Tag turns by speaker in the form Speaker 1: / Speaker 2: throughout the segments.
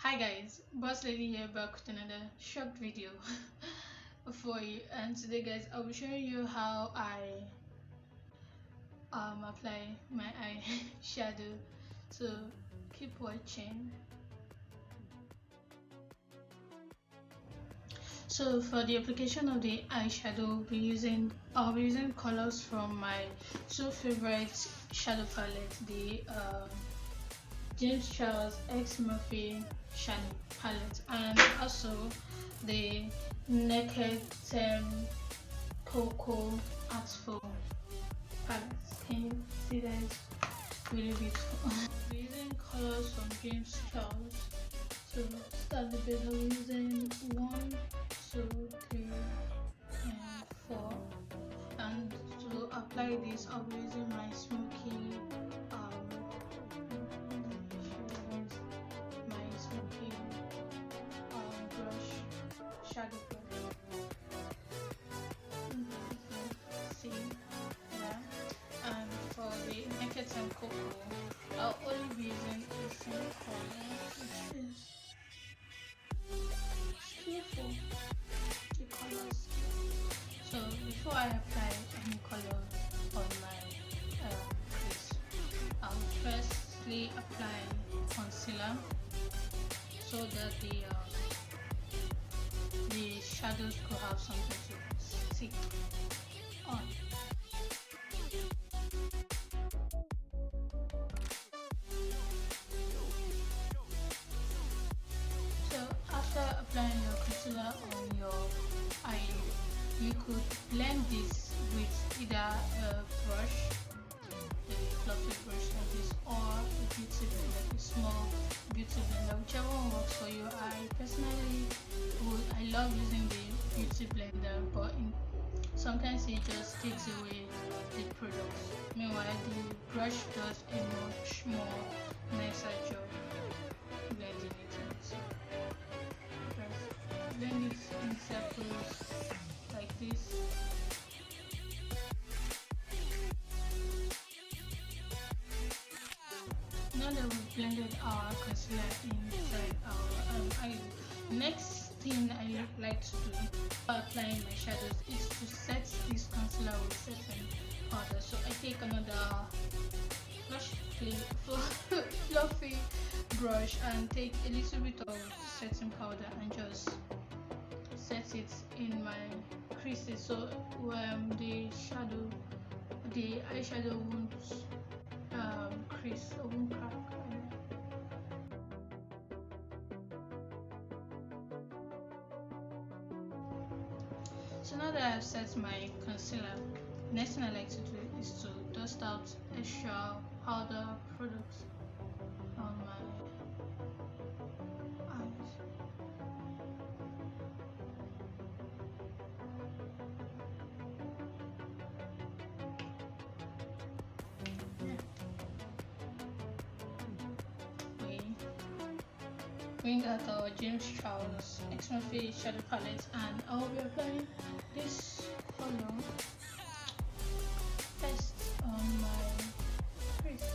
Speaker 1: Hi guys, Bosslady here back with another short video for you. And today guys, I'll be showing you how I apply my eyeshadow. So keep watching. So for the application of the eyeshadow, I'll be using colors from my two favorite shadow palette, the James Charles X Murphy shadow palette, and also the Naked Cocoa Artful palette. Can you see that? It's really beautiful. We're using colors from James Charles. So start the base. I'm using 1, 2, 3, and 4. And to apply this, I'll be using my smoky brush, shadow brush. See that. And for the naked and cocoa, I'll only be using a single color, which is skillful. The colors. So before I apply any color on my crease, I'll firstly apply concealer so that the shadows could have something to stick on. So after applying your concealer on your eye, you could blend this with either a brush, a fluffy brush like this, or a beauty blender, a small beauty blender, whichever one works for you. I love using the beauty blender, but sometimes it just takes away the product. Meanwhile, the brush does a much more nicer job blending it in. So just blend it in circles like this. Now that we've blended our concealer inside our eyes, next thing I like to do while applying my shadows is to set this concealer with setting powder. So I take another fluffy brush and take a little bit of setting powder and just set it in my creases, so the eyeshadow won't crease or won't crack. So now that I've set my concealer, next thing I like to do is to dust out extra powder products on my eyes. We bring out our James Charles X Murphy shadow palette, and I'll be applying this color first on my crease.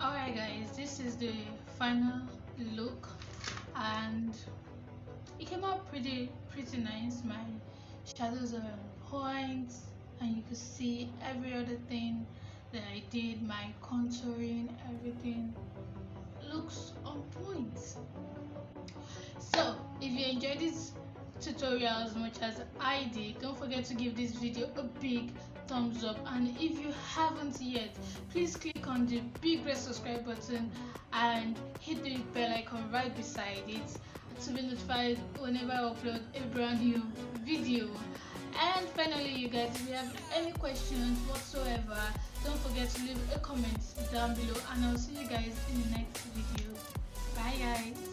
Speaker 1: Alright guys, this is the final look, and it came out pretty nice. My shadows are on point, and you can see every other thing that I did, my contouring, everything looks on point. So if you enjoyed this tutorial as much as I did, don't forget to give this video a big thumbs up, and if you haven't yet, please click on the big red subscribe button and hit the bell icon right beside it to be notified whenever I upload a brand new video. And finally, you guys, if you have any questions whatsoever, don't forget to leave a comment down below, and I'll see you guys in the next video. Bye guys.